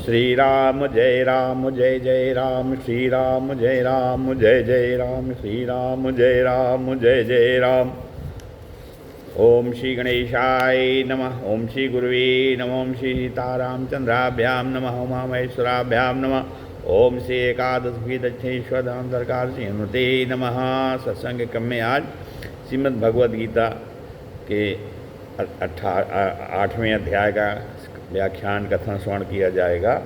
श्री राम जय राम श्री राम जय राम श्री राम जय राम। ओम श्री गणेशाय नमः। ओम श्री गुरुवे नमः। ओम श्री सीतारामचंद्राभ्यां नमः। उमा महेश्वराभ्यां नमः। ओम श्री एकादशी दक्षिणेश्वर धाम सरकार श्री हनुमते नमः। सत्संग क्रम में आज श्रीमद् भगवद गीता के 8वें अध्याय का व्याख्यान कथन श्रवण किया जाएगा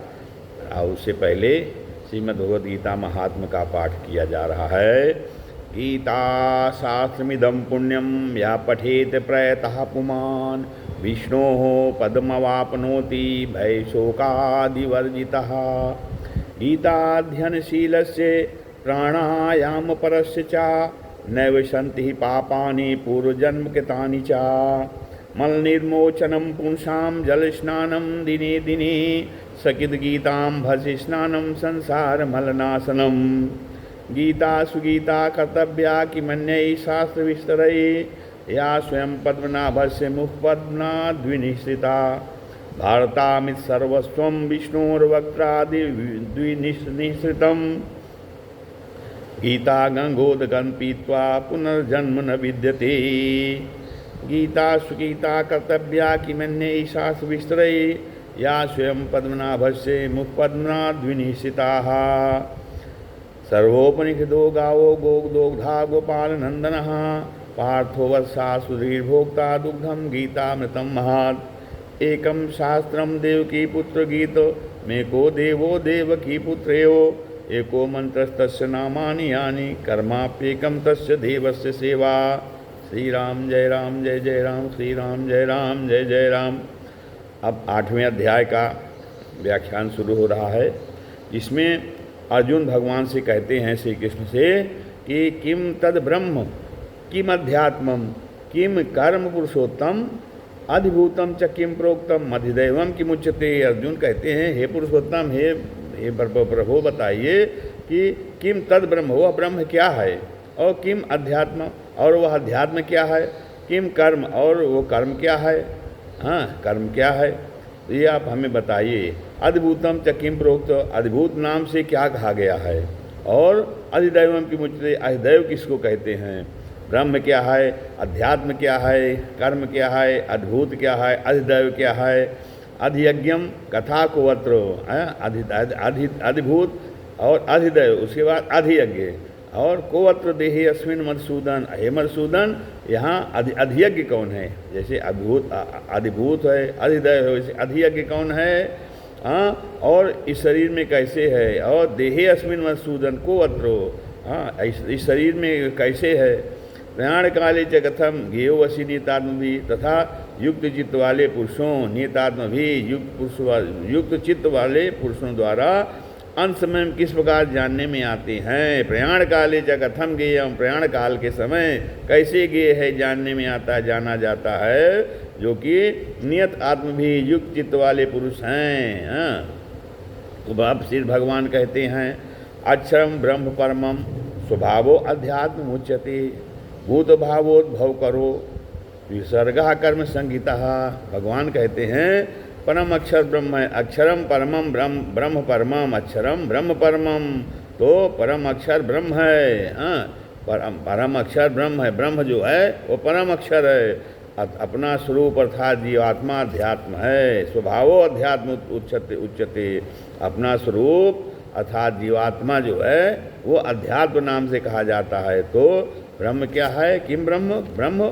और उससे पहले श्रीमद् भगवद गीता महात्म का पाठ किया जा रहा है। गीता शास्त्रमिदं पुण्यम या पठेत प्रयतः पुमान् विष्णोः पदमवाप्नोति भयशोकादिवर्जितः। गीताध्ययनशीलस्य प्राणायामपरस्य च नैव सन्ति पापानि पूर्वजन्मकृतानि च। मलनिर्मोचनं पुंसां जलस्नानं दिने दिने सकिद्गीतां स्नानं संसारमलनाशनं। गीता सुगीता कर्तव्या किमन्यै शास्त्रविस्तरै या स्वयं पद्मनाभस्य मुखपद्मनाद्विनिश्रिता। भारतामित सर्वस्वं विष्णोर्वक्त्रादिद्विनिश्रितं। गीता गंगोदकं पीत्वा पुनर्जन्म न विद्यते। गीता सुगीता कर्तव्या किमन्यै शास्त्रविस्तरै या स्वयं पद्मनाभस्य मुखपद्मनाद्विनिश्रिताः। सर्वोपनिषदो गावो गोग्धोग्धा गोपालनन्दनः पार्थो वत्सा सुधीर्भोक्ता दुग्धं गीतामृतं महात्। एकं शास्त्रं देवकी पुत्र गीतो मेको देवो देवकी पुत्रेयो। एको मंत्रस्तस्य नामानि यानि कर्माप्येकं तस्य देवस्य सेवा। श्री राम जय राम श्री राम जय राम। अब 8वें अध्याय का व्याख्यान शुरू हो रहा है। इसमें अर्जुन भगवान से कहते हैं श्री कृष्ण से कि किम तद ब्रह्म किम अध्यात्मम किम कर्म पुरुषोत्तम अधिभूतम च किम प्रोक्तम अधिदैवम किमुच्यते। अर्जुन कहते हैं हे पुरुषोत्तम हे प्रभु बताइए कि किम तद ब्रह्म वह ब्रह्म क्या है और किम अध्यात्म और वह अध्यात्म क्या है। किम कर्म और वो कर्म क्या है। हाँ कर्म क्या है तो ये आप हमें बताइए। अधिभूतम च किम प्रोक्त अधिभूत नाम से क्या कहा गया है और अधिदैवम की मुझसे अधिदैव किसको कहते हैं। ब्रह्म क्या है अध्यात्म क्या है कर्म क्या है अद्भुत क्या है अधिदैव क्या है। अधियज्ञम कथा को अत्र अधिभूत और अधिदैव उसके बाद अधियज्ञ और कोवत्र देहे अस्मिन मधुसूदन। हे मधुसूदन यहाँ अधियज्ञ कौन है। जैसे अधिभूत है अधिदैव है वैसे अधियज्ञ कौन है। हाँ और इस शरीर में कैसे है और देहे अस्मिन मधुसूदन कोवत्रो। हाँ इस शरीर में कैसे है। प्रयाण काले च कथम गेयो वसी नियतात्म भी तथा युक्त चित्त वाले पुरुषों नियतात्म भी युक्त चित्त वाले पुरुषों द्वारा अंत समय किस प्रकार जानने में आते हैं। प्रयाण काले च कथम गेयम प्रयाण काल के समय कैसे गेय है जानने में आता जाना जाता है जो कि नियत आत्म भी युक्त चित्त वाले पुरुष हैं। तो अब श्री भगवान कहते हैं अक्षरम ब्रह्म परमम स्वभावो अध्यात्म उच्यते भूत भावोद्भव करो विसर्गा कर्म संगीता। भगवान कहते हैं परम अक्षर ब्रह्म है। अक्षरम परमम ब्रह्म परमम अक्षरम ब्रह्म परमम तो परम अक्षर ब्रह्म है। परम अक्षर ब्रह्म है। ब्रह्म जो है वो परम अक्षर है। अपना स्वरूप अर्थात जीवात्मा अध्यात्म है। स्वभावो अध्यात्म उच्चते अपना स्वरूप अर्थात जीवात्मा जो है वो अध्यात्म नाम से कहा जाता है। तो ब्रह्म क्या है किम ब्रह्म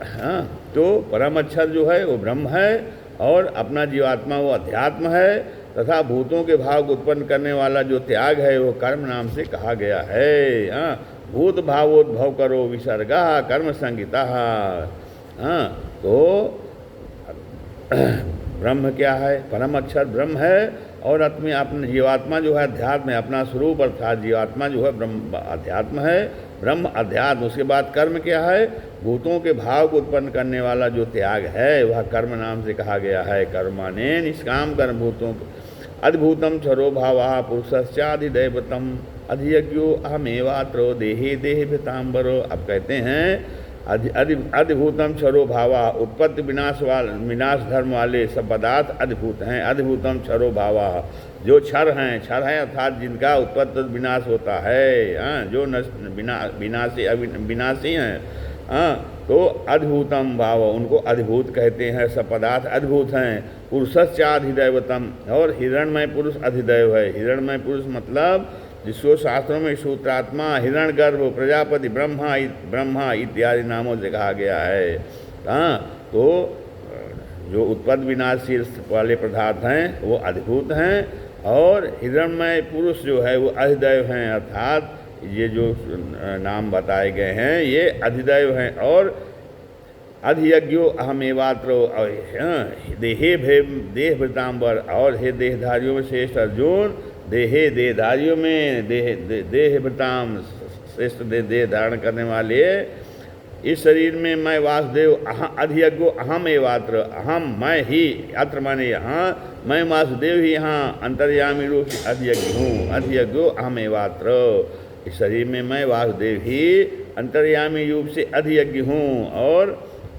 हाँ तो परम अक्षर जो है वो ब्रह्म है और अपना जीवात्मा वो अध्यात्म है तथा भूतों के भाव को उत्पन्न करने वाला जो त्याग है वो कर्म नाम से कहा गया है। हाँ भूत भावोद्भव करो विसर्गा कर्म संगीता। हाँ तो ब्रह्म क्या है परम अक्षर ब्रह्म है और अपने जीवात्मा जो है अध्यात्म है। अपना स्वरूप अर्थात जीवात्मा जो है ब्रह्म अध्यात्म है ब्रह्म अध्यात्म। उसके बाद कर्म क्या है भूतों के भाव को उत्पन्न करने वाला जो त्याग है वह कर्म नाम से कहा गया है। कर्माने निष्काम कर्म भूतों अद्भुतम क्षरो भावा पुरुषश्चाधिदैवतम अधियज्ञो अहमेवात्रो देहे देह भृतांबरो। अब कहते हैं अधिभूतम क्षरो भावा, उत्पत्ति विनाश धर्म वाले सब पदार्थ अधिभूत हैं। अधिभूतम क्षरो भावा, जो क्षर हैं अर्थात जिनका उत्पत्ति विनाश होता है, जो विनाशी हैं, तो अधिभूतम भाव, उनको अधिभूत कहते हैं। सब पदार्थ अधिभूत हैं। पुरुषस्य अधिदैवतम, और हिरणमय पुरुष अधिदैव है। हिरणमय पुरुष मतलब जिसको शास्त्रों में सूत्रात्मा, हिरण्यगर्भ, प्रजापति, ब्रह्मा इत्यादि नामों से कहा गया है। तो जो उत्पत्ति विनाशी वाले पदार्थ हैं वो अधिभूत हैं, और हिरण्यमय पुरुष जो है वो अधिदैव हैं, अर्थात ये जो नाम बताए गए हैं ये अधिदैव हैं। और अधियज्ञो अहमेवात्र, देह भृतांबर, और हे देहधारियों में श्रेष्ठ अर्जुन, देहधारियों में देह भृताम, श्रेष्ठ देह धारण करने वाले इस शरीर में मैं वासुदेव, अधियज्ञो अहम एवात्र, अहम मैं ही, अत्र माने यहाँ, मैं वासुदेव ही यहाँ अंतर्यामी रूप से अधियज्ञ हूँ। अधियज्ञो अहम एवात्र, इस शरीर में मैं वासुदेव ही अंतर्यामी रूप से अधियज्ञ हूँ। और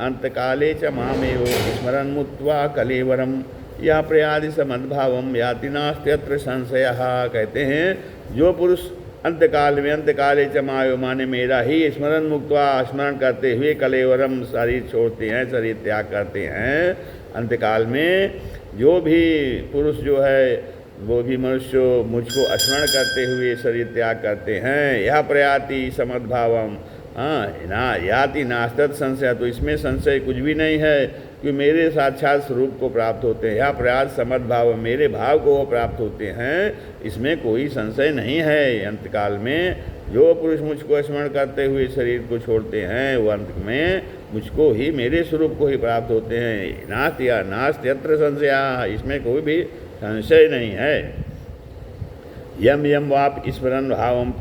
अंतकाले च मामेव स्मरन् मुक्त्वा कलेवरम या प्रयादि समद्भावम याति नास्त्यत्र संशयः। कहते हैं जो पुरुष अंतकाले च मायो माने मेरा ही स्मरण मुक्त्वा, स्मरण करते हुए कलेवरम, शरीर छोड़ते हैं, शरीर त्याग करते हैं। अंतकाल में जो भी पुरुष जो है वो भी मनुष्य मुझको स्मरण करते हुए शरीर त्याग करते हैं। यह प्रयाति समद्भावम, ना याति नास्तत संशय, तो इसमें संशय कुछ भी नहीं है कि मेरे साक्षात स्वरूप को प्राप्त होते हैं। यह प्रयास समद्भाव, मेरे भाव को वो प्राप्त होते हैं, इसमें कोई संशय नहीं है। अंतकाल में जो पुरुष मुझको स्मरण करते हुए शरीर को छोड़ते हैं वो अंत में मुझको ही, मेरे स्वरूप को ही प्राप्त होते हैं। नास्त्यत्र संशय, इसमें कोई भी संशय नहीं है। यम यम वाप स्मरन् भावम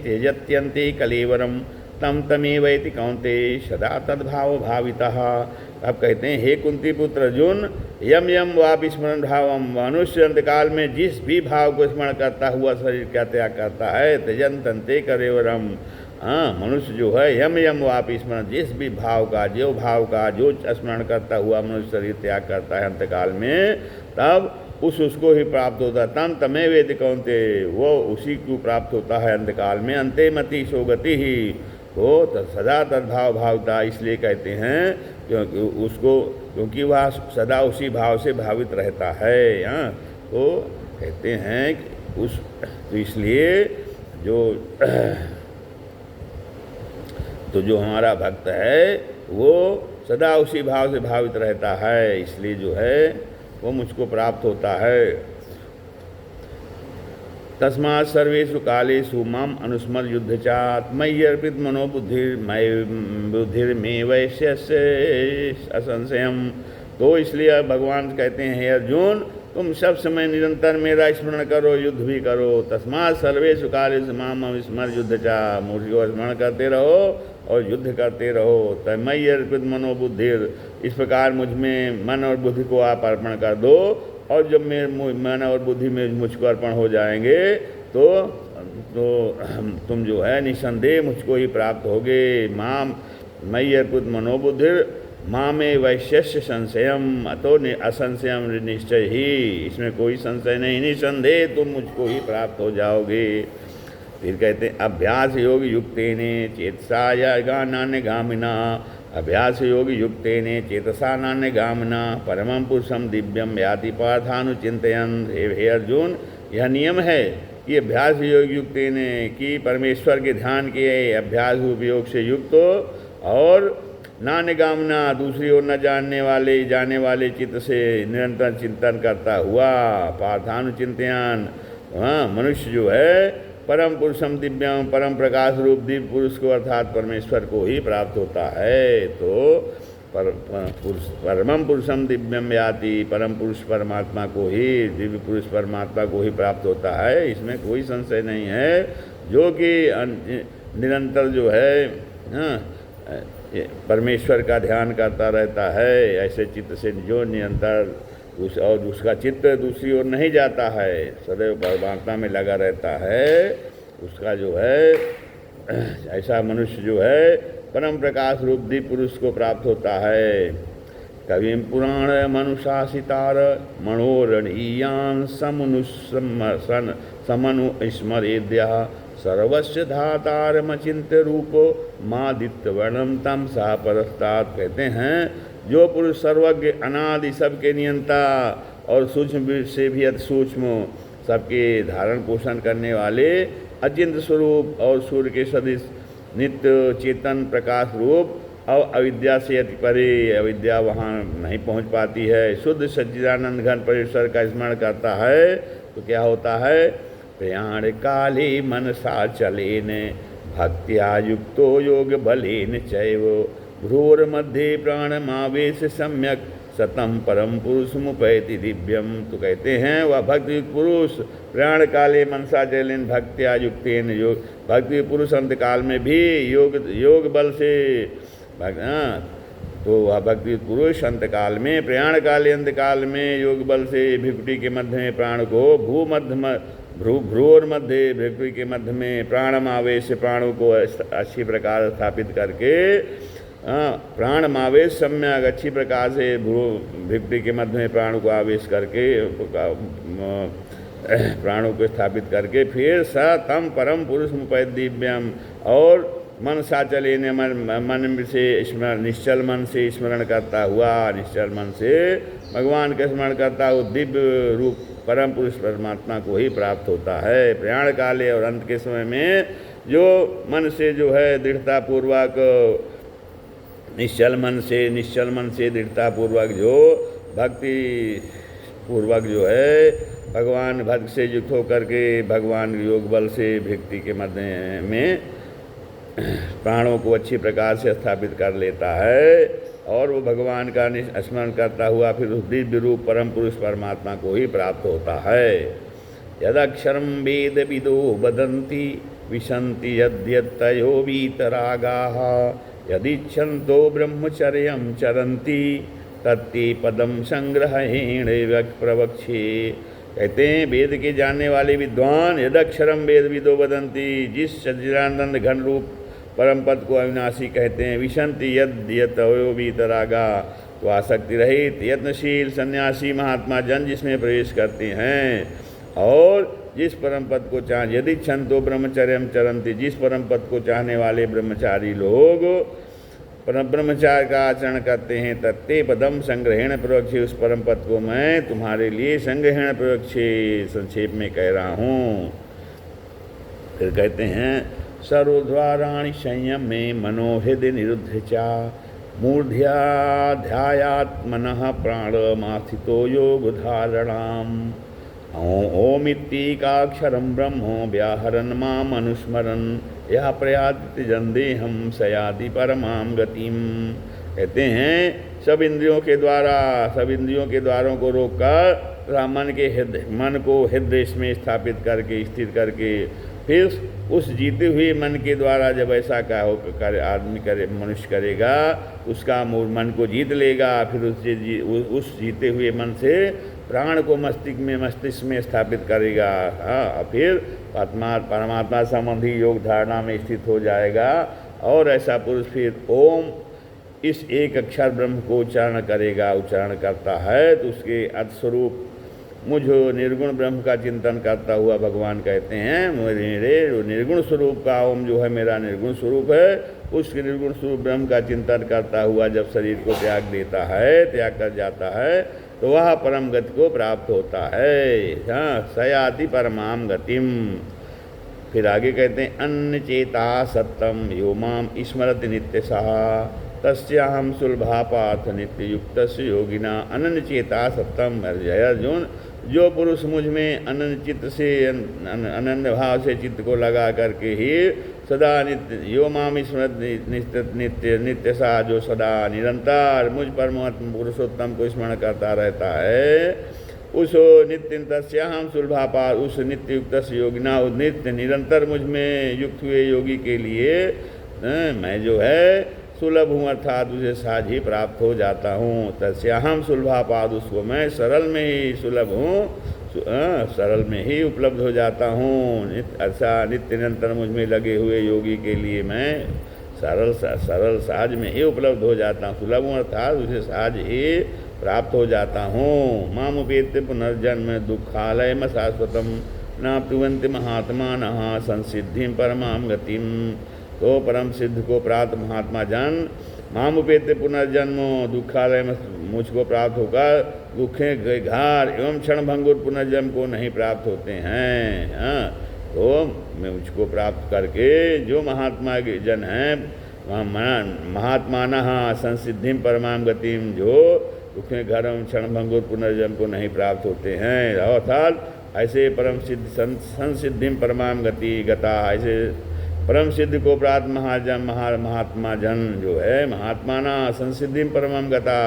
त्यजत्यन्ति कलेवरम तम तमेवैति कौन्तेय सदा तद्भाव भावितः। अब कहते हैं हे कुंती पुत्र अर्जुन, यम यम वाप स्मरण भावम, मनुष्य अंतकाल में जिस भी भाव को स्मरण करता हुआ शरीर का त्याग करता है, त्यजन्ते कलेवरम, मनुष्य जो है यम यम वाप स्मरण, जिस भी भाव का जो स्मरण करता हुआ मनुष्य शरीर त्याग करता है अंतकाल में, तब उसको ही प्राप्त होता है। तम तमेव वेद कौनते, वो उसी को प्राप्त होता है अंतकाल में। अंते मति सोगति ही हो सदा तद्भाव भावता, इसलिए कहते हैं क्योंकि वह सदा उसी भाव से भावित रहता है। तो कहते हैं कि तो इसलिए जो हमारा भक्त है वो सदा उसी भाव से भावित रहता है, इसलिए जो है वो मुझको प्राप्त होता है। तस्मात् सर्वेषु कालेषु माम अनुस्मर युद्ध चात् मयि अर्पित बुद्धिर्मे वैश्यस्य असंशयम्। तो इसलिए भगवान कहते हैं हे अर्जुन, तुम सब समय निरंतर मेरा स्मरण करो, युद्ध भी करो। तस्मात् सर्वेषु कालेषु माम अनुस्मर युद्ध चात्, मुझको स्मरण करते रहो और युद्ध करते रहो। तन्मयि अर्पित मनोबुद्धिर, इस प्रकार मुझ में मन और बुद्धि को आप अर्पण कर दो, और जब मेरे मन और बुद्धि में मुझको अर्पण हो जाएंगे तो तुम जो है निसंदेह मुझको ही प्राप्त होगे। माम मयि अर्पित मनोबुद्धिर मामे वैश्यस्य संशयम, अतो असंशयम निश्चय ही, इसमें कोई संशय नहीं, निसंदेह तुम मुझको ही प्राप्त हो जाओगे। फिर कहते हैं अभ्यास योग युक्तेने चेतसा नान्यगामिना, अभ्यास योग युक्तेने चेतसा नान्यगामिना परमं पुरुषम दिव्यम याति पार्थानुचिंतयन्। हे अर्जुन, यह नियम है कि अभ्यास योग युक्तेने, कि परमेश्वर के ध्यान के अभ्यास उपयोग से युक्त और नान्यगामिना, दूसरी ओर न जाने वाले चित्त से निरंतर चिंतन करता हुआ, पार्थानुचिंतयन्, मनुष्य जो है परम पुरुषम दिव्यम, परम प्रकाश रूप दिव्य पुरुष को अर्थात परमेश्वर को ही प्राप्त होता है। तो परमम पुरुषम दिव्यम याति, परम पुरुष परमात्मा को ही, दिव्य पुरुष परमात्मा को ही प्राप्त होता है, इसमें कोई संशय नहीं है। जो कि निरंतर जो है परमेश्वर का ध्यान करता रहता है, ऐसे चित्त से जो निरंतर और उसका चित्त दूसरी ओर नहीं जाता है, सदैव परमात्मा में लगा रहता है, उसका जो है ऐसा मनुष्य जो है परम प्रकाश रूप दिव्य पुरुष को प्राप्त होता है। कविम पुराण मनुशासितार मनोरणीयान समनु स्मरेद्या सर्वस्व धातारमचिंत्य रूपो मादित्य वर्णम तम सा परस्तात्। कहते हैं जो पुरुष सर्वज्ञ अनादि सबके नियंता और सूक्ष्म से भी अति सूक्ष्म सबके धारण पोषण करने वाले अचिंत्य स्वरूप और सूर्य के सदृश नित्य चेतन प्रकाश रूप और अविद्या से अति परे, अविद्या वहाँ नहीं पहुँच पाती है, शुद्ध सच्चिदानंद घन परमेश्वर का स्मरण करता है तो क्या होता है? प्रयाण काले मनसा चलेन भक्त्या युक्तो योग बलेन चैव भ्रूर मध्ये प्राणमावेश सम्यक सतम परम पुरुष मुपैति दिव्यम। तो कहते हैं वह भक्ति पुरुष प्राण काले मनसा चलेन भक्त्या युक्तेन योग, भक्ति पुरुष अंत काल में भी योग बल से तो वह भक्ति पुरुष अंत काल में प्रयाण काले अंत काल में योग बल से भिकुटी के मध्य में प्राण को भ्रूर मध्य भिकुटी के मध्य में प्राणमावेश प्राणों को अच्छी प्रकार स्थापित करके प्राणमावेश सम्यक अच्छी प्रकार से भिकुटी के मध्य में प्राणों को आवेश करके प्राणों को स्थापित करके फिर स तम परम पुरुष मुपैत दिव्यम और मन साचल ने मन से स्मरण निश्चल मन से स्मरण करता हुआ निश्चल मन से भगवान का स्मरण करता हुआ दिव्य रूप परम पुरुष परमात्मा को ही प्राप्त होता है। प्रयाण काले और अंत के समय में जो मन से जो है दृढ़ता पूर्वक निश्चल मन से दृढ़ता पूर्वक जो भक्ति पूर्वक जो है भगवान भक्त से युक्त होकर के भगवान योग बल से भक्ति के मध्य में प्राणों को अच्छी प्रकार से स्थापित कर लेता है और वो भगवान का स्मरण करता हुआ फिर उस दिव्य रूप परम पुरुष परमात्मा को ही प्राप्त होता है। यदक्षरम वेद विदो वदन्ति विशन्ति यद्यत्तयो वीतरागाः यदिच्छन्तो ब्रह्मचर्यं चरन्ति तत्ते पदम संग्रहेण प्रवक्षे। कहते हैं वेद के जानने वाले विद्वान यदक्षरम वेद विदो वदन्ति जिस सच्चिदानंद घन रूप परम पद को अविनाशी कहते हैं, विशंति यद्यतयो वीतरागा तो आसक्ति रहित यत्नशील सन्यासी महात्मा जन जिसमें प्रवेश करते हैं और जिस परम पद को चाह यदि छंतो ब्रह्मचर्यम चरंती जिस परम पद को चाहने वाले ब्रह्मचारी लोग ब्रह्मचार्य का आचरण करते हैं तत्ते पदम संग्रहण प्रवक्षे उस परम पद को मैं तुम्हारे लिए संग्रहण प्रवक्षे संक्षेप में कह रहा हूँ। फिर कहते हैं सर्वद्वाराणि संयम में मनोहृदय निरुद्ध चा मूर्ध्याध्यायात्मनः प्राणमास्थितो योग धारणाम ओमित्येकाक्षरं ब्रह्म व्याहरन् माम अनुस्मरन् यह प्रयाति जन्देहम सयादि परमाम गतिम। कहते हैं सब इंद्रियों के द्वारों को रोककर मन को हृदय में स्थापित करके स्थिर करके फिर उस जीते हुए मन के द्वारा जब ऐसा का हो मनुष्य करेगा उसका मन को जीत लेगा फिर उस जीते हुए मन से प्राण को मस्तिष्क में स्थापित करेगा। हाँ, फिर परमात्मा संबंधी योग धारणा में स्थित हो जाएगा और ऐसा पुरुष फिर ओम इस एक अक्षर ब्रह्म को उच्चारण करता है तो उसके अर्थ स्वरूप मुझ निर्गुण ब्रह्म का चिंतन करता हुआ भगवान कहते हैं मेरे निर्गुण स्वरूप का ओम जो है मेरा निर्गुण स्वरूप है उस निर्गुण स्वरूप ब्रह्म का चिंतन करता हुआ जब शरीर को त्याग कर जाता है तो वह परम गति को प्राप्त होता है। हाँ, सयाति परमाम गतिम। फिर आगे कहते हैं अन्य चेता सत्यम यो माम स्मरति नित्य सहा तस्याहम सुलभा पार्थ नित्य युक्त योगिना अनन्य चेता सत्यम। अर्जुन जो पुरुष मुझ में अनन्य चित्त से अनन्य भाव से चित्त को लगा करके ही सदा नित्य यो माम स्मृत नित्य सा जो सदा निरंतर मुझ परमात्मा पुरुषोत्तम को स्मरण करता रहता है उस नित्य तस्याहम सुलभापार उस नित्य युक्त योगिना उस नित्य निरंतर मुझ में युक्त हुए योगी के लिए मैं जो है सुलभ हूँ अर्थात उसे साझ ही प्राप्त हो जाता हूँ। तस्याहम सुलभापाद उसको मैं सरल में ही सुलभ हूँ सरल में ही उपलब्ध हो जाता हूँ। ऐसा नित्य निरंतर मुझ में लगे हुए योगी के लिए मैं सरल सहज में ही उपलब्ध हो जाता हूँ। सुलभ अर्थात उसे सहज ही प्राप्त हो जाता हूँ। मामुपेत्य पुनर्जन्म दुखालय में शाश्वतम न पिबन्ति महात्मानः संसिद्धिं परमां गतिम। तो परम सिद्ध को प्राप्त महात्मा जन मामुपेत्य पुनर्जन्म दुखालय में मुझको प्राप्त होकर दुखे घार एवं क्षणभंगुर पुनर्जन्म को नहीं प्राप्त होते हैं। तो मैं मुझको प्राप्त करके जो महात्मा के जन हैं महात्मानः संसिद्धिं परमां गतिम, जो दुखे घर एवं क्षणभंगुर पुनर्जन्म को नहीं प्राप्त होते हैं, अर्थात ऐसे परम सिद्ध संसिद्धिं परमां गति गता, ऐसे परम सिद्ध को प्राप्त महात्मा जन जो है महात्माना संसिद्धिं परमां गता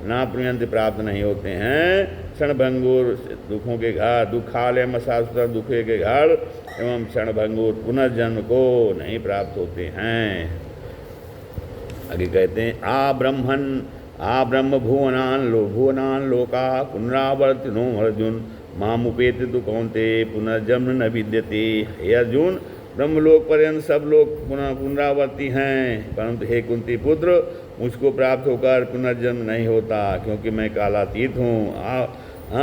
ना प्रियंत प्राप्त नहीं होते हैं। क्षणभंगुर दुखों के घाट दुखालय में शाश्वत दुखे के घाट एवं क्षणभंगुर पुनर्जन्म को नहीं प्राप्त होते हैं। आगे कहते हैं आ ब्रह्म भुवनान लोका पुनरावर्तिनो अर्जुन मामुपेति तु कौन्तेय पुनर्जन्म न विद्यते। हे अर्जुन, ब्रह्मलोक पर्यंत सब लोग पुनरावर्ती हैं, परंतु हे कुंती पुत्र मुझको प्राप्त होकर पुनर्जन्म नहीं होता, क्योंकि मैं कालातीत हूँ।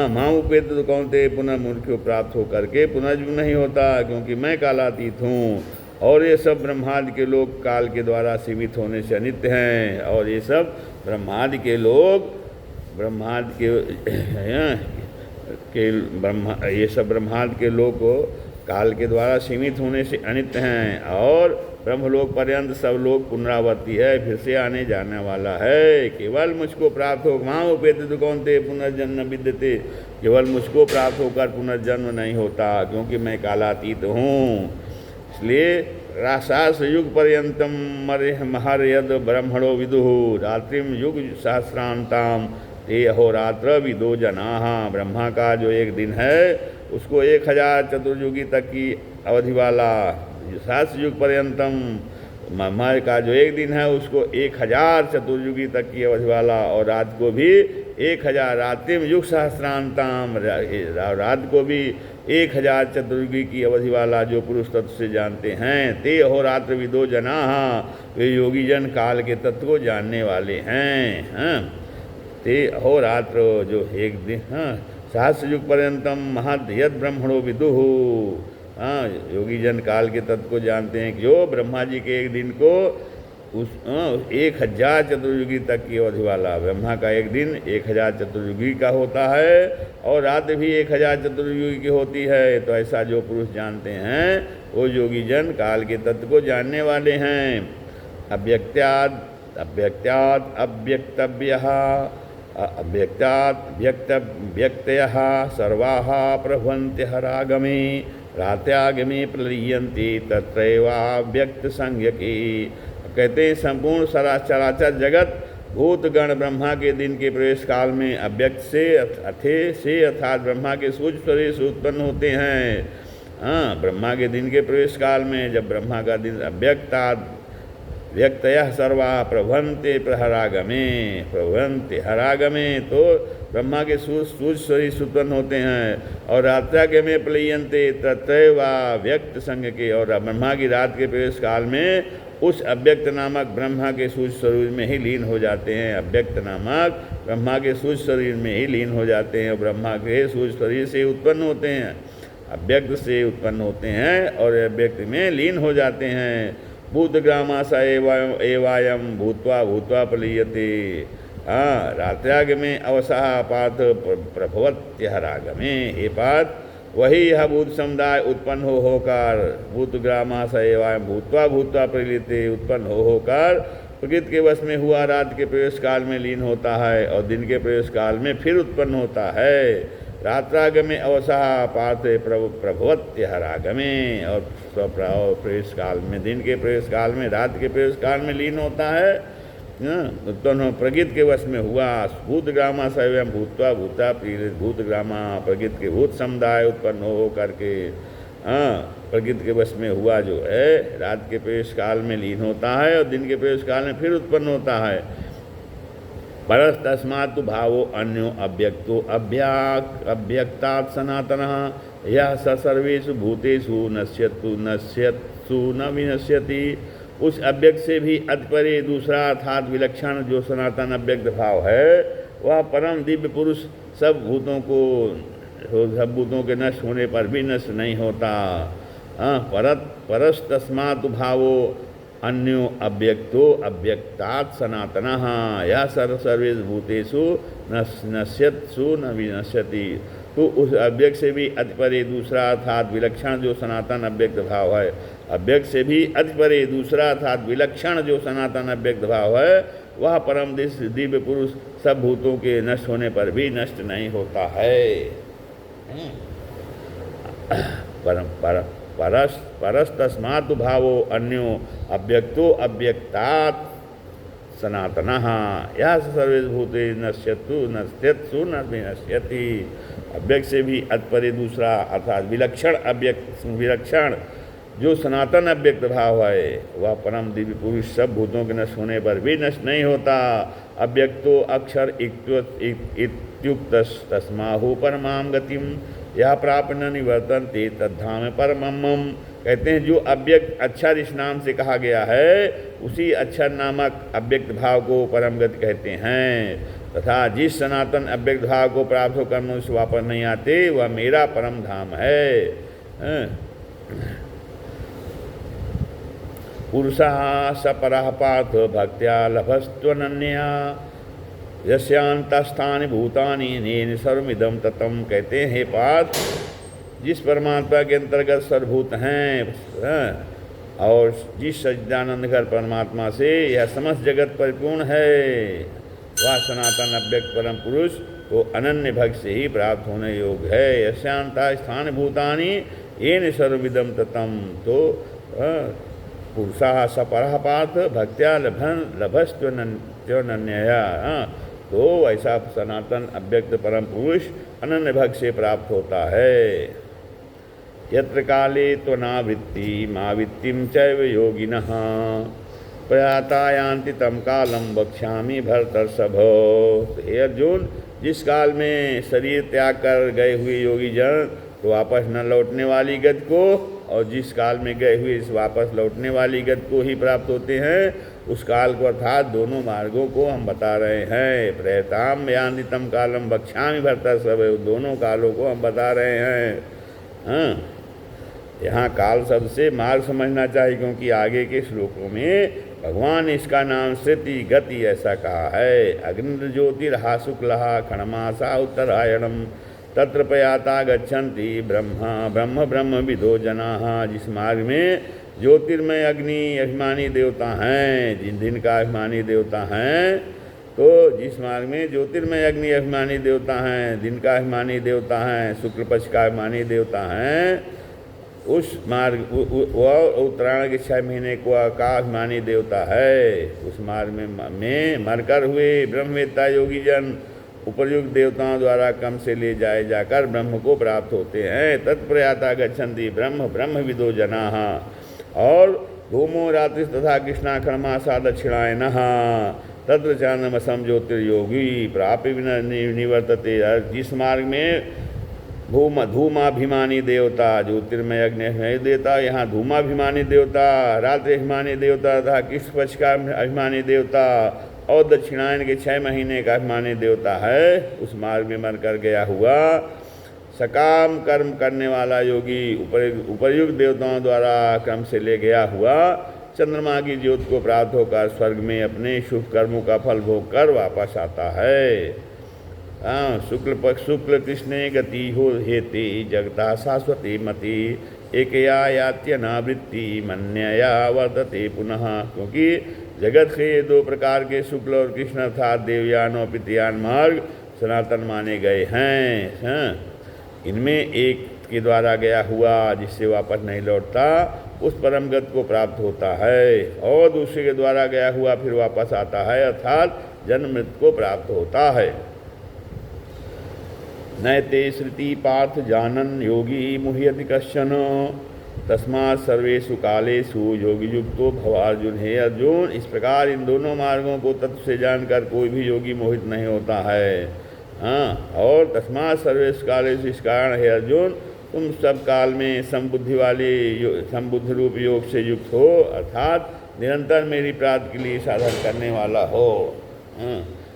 मामुपेति तु कौन्तेय पुनः मुझको प्राप्त होकर के पुनर्जन्म नहीं होता, क्योंकि मैं कालातीत हूँ। और ये सब ब्रह्मादि के लोग काल के द्वारा सीमित होने से अनित्य हैं। और ये सब ब्रह्मादि के लोग ये सब ब्रह्मादि के लोग को काल के द्वारा सीमित होने से अनित्य हैं। और ब्रह्मलोक पर्यंत सब लोग पुनरावर्ती है, फिर से आने जाने वाला है। केवल मुझको प्राप्त हो मामुपेति तु कौन्तेय पुनर्जन्म न विद्यते, केवल मुझको प्राप्त होकर पुनर्जन्म नहीं होता, क्योंकि मैं कालातीत हूँ। इसलिए रासास युग पर्यंतम महर्यद ब्रह्मणो विदुः रात्रिम युग सहस्रांताम ते अहोरात्र विदो जनाः। ब्रह्मा का जो एक दिन है उसको 1000 चतुर्युगी तक की अवधि वाला, सहस्र युग पर्यंतम महर्य का जो एक दिन है उसको 1000 चतुर्युगी तक की अवधि वाला, और रात को भी 1000 रात्रिम युग सहस्रांताम, रात को भी 1000 चतुर्युगी की अवधि वाला जो पुरुष तत्व से जानते हैं। ते अहोरात्र विदो जनाः, वे योगी जन काल के तत्व को जानने वाले हैं। ते अहोरात्र जो एक दिन सहस्र युग पर्यंतम महद यद ब्रह्मणो विदुः। योगी जन काल के तत्व को जानते हैं कि जो ब्रह्मा जी के एक दिन को उस 1000 चतुर्युगी तक की अवधि वाला, ब्रह्मा का एक दिन 1000 चतुर्युगी का होता है और रात भी 1000 चतुर्युगी की होती है। तो ऐसा जो पुरुष जानते हैं वो योगी जन काल के तत्व को जानने वाले हैं। अव्यक्त्यात् अव्यक्तव्यः व्यक्तयः सर्वाः प्रभवन्त्यः रागमे रात्यागमे प्रलीयन्ते तत्रैवाव्यक्त संज्ञके। कहते हैं संपूर्ण चराचर जगत भूतगण ब्रह्मा के दिन के प्रवेश काल में अव्यक्त से अर्थात ब्रह्मा के सूक्ष्म शरीर से उत्पन्न होते हैं। ब्रह्मा के दिन के प्रवेश काल में जब ब्रह्मा का दिन अव्यक्तात् व्यक्तयः सर्वा प्रभवन्ते हरागमे, तो ब्रह्मा के सूक्ष्म शरीर उत्पन्न होते हैं। और रात्यागमे प्रलीयन्ते तत्रैवा व्यक्त संज्ञ के, और ब्रह्मा की रात के प्रवेश काल में उस अव्यक्त नामक ब्रह्मा के सूक्ष्म शरीर में ही लीन हो जाते हैं। अव्यक्त नामक ब्रह्मा के सूक्ष्म शरीर में ही लीन हो जाते हैं। ब्रह्मा के सूक्ष्म शरीर से उत्पन्न होते हैं, अव्यक्त से उत्पन्न होते हैं और अव्यक्त में लीन हो जाते हैं। भूतग्रामास एवायम भूत्वा प्रलीयते। रात्यागमे अवसः पार्थ प्रभवत्यः रागमे। ये पार्थ वही यह भूत समुदाय उत्पन्न होकर भूतग्रामास एवायम भूत्वा प्रलीयते, उत्पन्न होकर प्रकृति के वश में हुआ रात के प्रवेश काल में लीन होता है और दिन के प्रवेश काल में फिर उत्पन्न होता है। रात्रागमे अवसः पार्थ प्रभवत्यः रागमे, और प्रवेश काल में दिन के प्रवेश काल में रात के प्रवेश काल में लीन होता है। उत्पन्न प्रकृति के वश में हुआ भूतग्रामा सवयं भूत्वा भूतग्रामा प्रकृति के भूत समुदाय उत्पन्न हो करके प्रकृति के वश में हुआ जो है रात के प्रवेश काल में लीन होता है और दिन के प्रवेश काल में फिर उत्पन्न होता है। परस्तस्मात् भावो अन्यो अव्यक्तो अव्यक्तात् सनातनः यह स सर्वेषु भूतेषु नश्यत्सु न विनश्यति। उस अव्यक्त से भी अतिपरे दूसरा अर्थात विलक्षण जो सनातन अव्यक्त भाव है वह परम दिव्य पुरुष सब भूतों के नष्ट होने पर भी नष्ट नहीं होता। परस्तस्मात् भावो अन्यो अव्यक्तो अव्यक्तात् सनातनः यह सर्वेषु भूतेषु नश्यत्सु न विनश्यति। तो उस अव्यक्त से भी अतिपरे दूसरा अर्थात विलक्षण जो सनातन अव्यक्त भाव है, अव्यक्त से भी अतिपरे दूसरा अर्थात विलक्षण जो सनातन अव्यक्त भाव है वह परम दिव्य पुरुष सब भूतों के नष्ट होने पर भी नष्ट नहीं होता है। परस्तस्मात् भावो अन्यो अव्यक्तो अव्यक्तात् सनातनः यह सर्वेषु भूतेषु नश्यत्सु न विनश्यति। अव्यक्त से भी अतिपरे दूसरा अर्थात विलक्षण जो सनातन अव्यक्त भाव है वह परम दिव्य पुरुष सब भूतों के नष्ट होने पर भी नष्ट नहीं होता। अव्यक्तो अक्षर इत्युक्त तस्माहु परमां गतिम यह प्राप्त न निवर्तन्ते तद्धाम परमम्। कहते हैं जो अव्यक्त अक्षर इस नाम से कहा गया है उसी अक्षर नामक अव्यक्त भाव को परम गति कहते हैं, तथा जिस सनातन अव्यक्त भाव को प्राप्त होकर मनुष्य वापस नहीं आते वह मेरा परम धाम है। पुरुषः सपरः पार्थ भक्त्या लभस्त्वनन्या यस्यान्तस्थानि भूतानि येन सर्वमिदं ततम्। कहते हैं हे पार्थ जिस परमात्मा के अंतर्गत सर्वभूत हैं और जिस सच्चिदानंद घर परमात्मा से यह समस्त जगत परिपूर्ण है वह सनातन अव्यक्त परम पुरुष को अनन्य भक्त से ही प्राप्त होने योग्य है। यस्यान्ता स्थान भूतानि येन सर्वमिदं ततम्। तो पुरुषः सपरः पार्थ भक्त्या लभस्त्वनन्यया। तो ऐसा सनातन अव्यक्त परम पुरुष अनन्य भक्त से प्राप्त होता है। यत्र काले त्वनावृत्ति मावृत्तिं चैव योगिनः प्रयाता यान्ति तं कालं वक्ष्यामि भरतर्षभ। हे अर्जुन जिस काल में शरीर त्याग कर गए हुए योगी जन तो वापस न लौटने वाली गति को और जिस काल में गए हुए इस वापस लौटने वाली गति को ही प्राप्त होते हैं उस काल को अर्थात दोनों मार्गों को हम बता रहे हैं। प्रयताम यान्ति तं कालम वक्ष्यामि भरतर्षभ दोनों कालों को हम बता रहे हैं। यहाँ काल शब्द से मार्ग समझना चाहिए क्योंकि आगे के श्लोकों में भगवान इसका नाम श्रुति गति ऐसा कहा है। अग्नि ज्योतिर्हा शुक्लः खण्डमासा उत्तरायणम तत्र प्रयाता गच्छन्ति ब्रह्म ब्रह्म विदो जनाः। जिस मार्ग में ज्योतिर्मय अग्नि अभिमानी देवता हैं दिन का अभिमानी देवता हैं तो जिस मार्ग में ज्योतिर्मय अग्नि अभिमानी देवता हैं दिन का अभिमानी देवता हैं शुक्ल पक्ष का अभिमानी देवता हैं उस मार्ग वह उत्तरायण के 6 महीने का अभिमानी देवता है। उस मार्ग में मरकर हुए ब्रह्मवेत्ता योगी जन उपयुक्त देवताओं द्वारा कम से ले जाए जाकर ब्रह्म को प्राप्त होते हैं। तत्प्रयाता गच्छन्ति ब्रह्म विदो जनाः। और धूमो रात्रि तथा कृष्णा खण्डमासा दक्षिणायनः तत्र चांद्रमसं ज्योतिर्योगी प्राप्य निवर्तते। जिस मार्ग में धूमाभिमानी देवता ज्योतिर्मय अग्नि देवता यहाँ धूमाभिमानी देवता रात्रि अभिमानी देवता तथा कृष्ण पक्ष का अभिमानी देवता और दक्षिणायन के 6 महीने का अभिमानी देवता है। उस मार्ग में मर कर गया हुआ सकाम कर्म करने वाला योगी उपयुक्त देवताओं द्वारा क्रम से ले गया हुआ चंद्रमा की ज्योति को प्राप्त होकर स्वर्ग में अपने शुभ कर्मों का फल भोग कर वापस आता है। शुक्ल कृष्णे गति हो हेते जगता शाश्वती मति एकया यात्यनावृत्ति मन्यया वर्तते पुनः। क्योंकि जगत के 2 प्रकार के शुक्ल और कृष्ण अर्थात देवयान और पितृयान मार्ग सनातन माने गए हैं। इनमें एक के द्वारा गया हुआ जिससे वापस नहीं लौटता उस परम गति को प्राप्त होता है और दूसरे के द्वारा गया हुआ फिर वापस आता है अर्थात जन्म मृत्यु को प्राप्त होता है। नैते श्रुति पार्थ जानन योगी मुह्यति कश्चन तस्मात् सर्वेषु कालेषु योगी युक्तो भव अर्जुन। हे अर्जुन, इस प्रकार इन दोनों मार्गों को तत्व से जानकर कोई भी योगी मोहित नहीं होता है। हाँ, और तस्मात् सर्वेषु कालेषु, इस कारण हे अर्जुन तुम सब काल में समबुद्धि रूप योग से युक्त हो, अर्थात निरंतर मेरी प्राप्ति के लिए साधन करने वाला हो।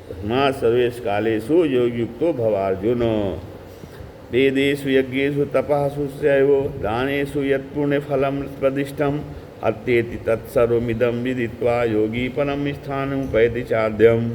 तस्मात् सर्वेषु कालेषु योग युक्तो भव अर्जुन। वेदेषु यज्ञेषु तपःसु चैव दानेषु यत् पुण्यफलं प्रदिष्टम् अत्येति तत्सर्वमिदं विदित्वा योगी परम स्थानमुपैति चाद्यम्।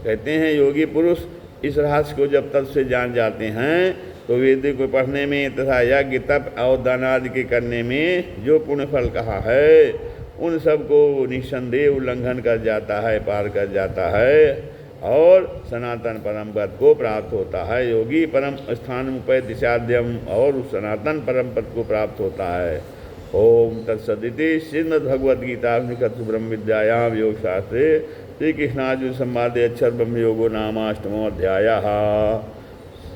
कहते हैं योगी पुरुष इस रहस्य को जब तत्व से जान जाते हैं तो वेद को पढ़ने में तथा यज्ञ तप और दान आदि के करने में जो पुण्यफल कहा है उन सब को निस्संदेह उल्लंघन कर जाता है, पार कर जाता है और सनातन परम पद को प्राप्त होता है। योगी परम स्थान उपैति साध्यम, और उस सनातन परम पद को प्राप्त होता है। ओम तत्सदिति श्रीमद्भगवद्गीता ब्रह्म विद्यायां योग शास्त्रे श्री कृष्णार्जुन संवादे अक्षर ब्रह्म योगो नामाष्टमो अध्यायः।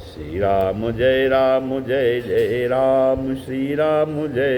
श्री राम जय राम, जय जय राम, श्री राम जय।